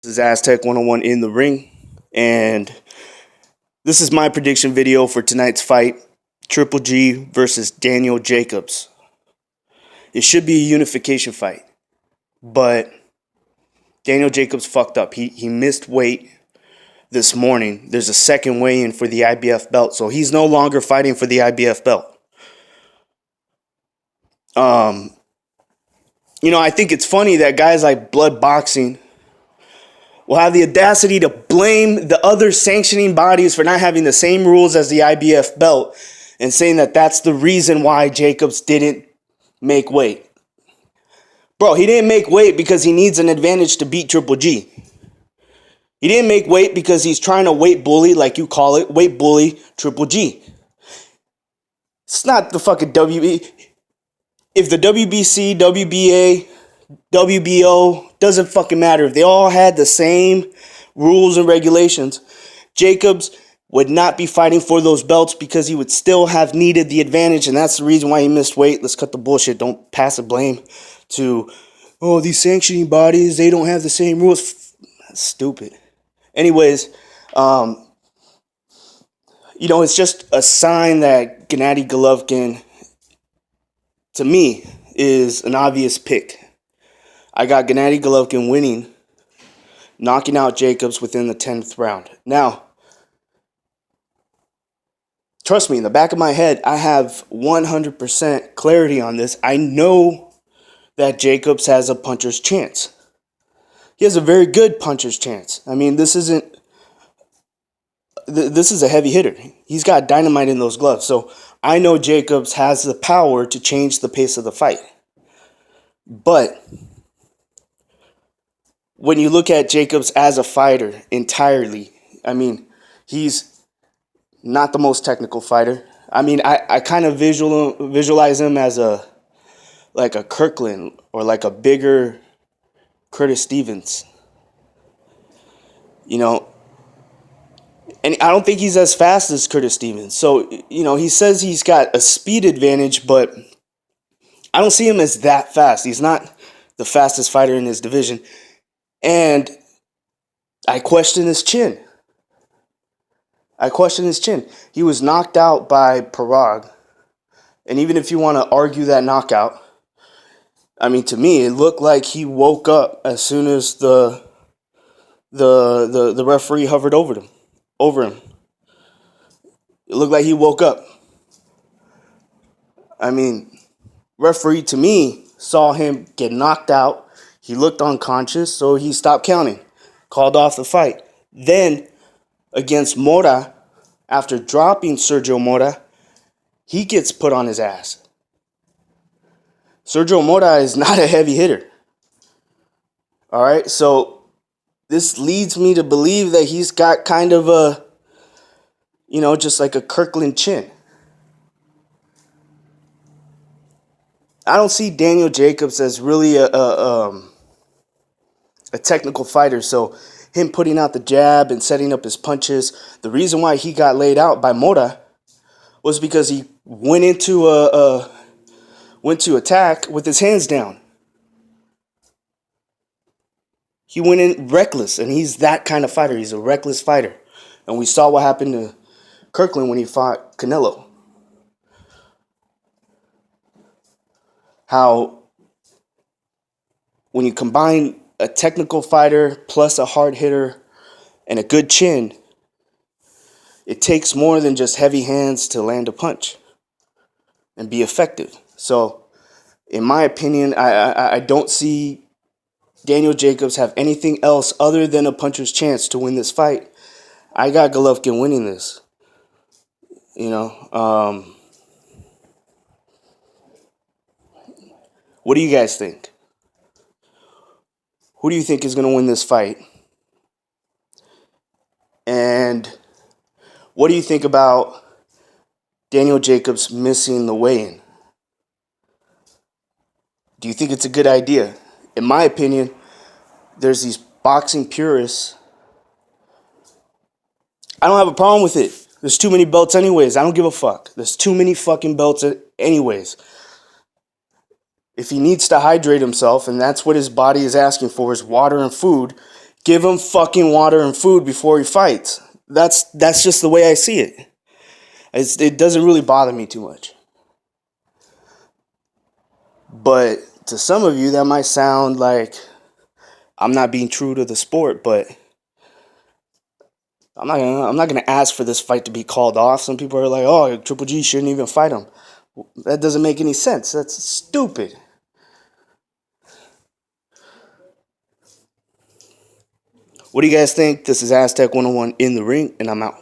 This is Aztec 101 in the ring, and this is my prediction video for tonight's fight, Triple G versus Daniel Jacobs. It should be a unification fight, but Daniel Jacobs fucked up. He missed weight this morning. There's a second weigh-in for the IBF belt, so he's no longer fighting for the IBF belt. I think it's funny that guys like Blood Boxing will have the audacity to blame the other sanctioning bodies for not having the same rules as the IBF belt and saying that that's the reason why Jacobs didn't make weight. Bro, he didn't make weight because he needs an advantage to beat Triple G. He didn't make weight because he's trying to weight bully, like you call it, weight bully Triple G. It's not the fucking WB. If the WBC, WBA, WBO, doesn't fucking matter. If they all had the same rules and regulations, Jacobs would not be fighting for those belts because he would still have needed the advantage, and that's the reason why he missed weight. Let's cut the bullshit. Don't pass the blame to, these sanctioning bodies, they don't have the same rules. That's stupid. Anyways, it's just a sign that Gennady Golovkin, to me, is an obvious pick. I got Gennady Golovkin winning, knocking out Jacobs within the 10th round. Now, trust me, in the back of my head, I have 100% clarity on this. I know that Jacobs has a puncher's chance. He has a very good puncher's chance. I mean, this is a heavy hitter. He's got dynamite in those gloves. So I know Jacobs has the power to change the pace of the fight. But when you look at Jacobs as a fighter entirely, I mean, he's not the most technical fighter. I mean, I kind of visualize him as like a Kirkland or like a bigger Curtis Stevens. And I don't think he's as fast as Curtis Stevens. So, he says he's got a speed advantage, but I don't see him as that fast. He's not the fastest fighter in his division. And I question his chin. He was knocked out by Parag. And even if you want to argue that knockout, I mean, to me, it looked like he woke up as soon as the referee hovered over him. It looked like he woke up. I mean, referee, to me, saw him get knocked out. He looked unconscious, so he stopped counting. Called off the fight. Then, against Mora, after dropping Sergio Mora, he gets put on his ass. Sergio Mora is not a heavy hitter. All right, so this leads me to believe that he's got kind of a, just like a Kirkland chin. I don't see Daniel Jacobs as really a technical fighter. So him putting out the jab and setting up his punches, the reason why he got laid out by Mora was because he went to attack with his hands down. He went in reckless, and he's that kind of fighter. He's a reckless fighter. And we saw what happened to Kirkland when he fought Canelo. How when you combine a technical fighter plus a hard hitter and a good chin, it takes more than just heavy hands to land a punch and be effective. So, in my opinion, I don't see Daniel Jacobs have anything else other than a puncher's chance to win this fight. I got Golovkin winning this. What do you guys think? Who do you think is going to win this fight? And what do you think about Daniel Jacobs missing the weigh-in? Do you think it's a good idea? In my opinion, there's these boxing purists. I don't have a problem with it. There's too many belts anyways. I don't give a fuck. There's too many fucking belts anyways. If he needs to hydrate himself, and that's what his body is asking for, is water and food, Give him fucking water and food before he fights. That's just the way I see it. It doesn't really bother me too much. But to some of you, that might sound like I'm not being true to the sport, but I'm not gonna ask for this fight to be called off. Some people are like, "Oh, Triple G shouldn't even fight him." That doesn't make any sense. That's stupid. What do you guys think? This is Aztec 101 in the ring, and I'm out.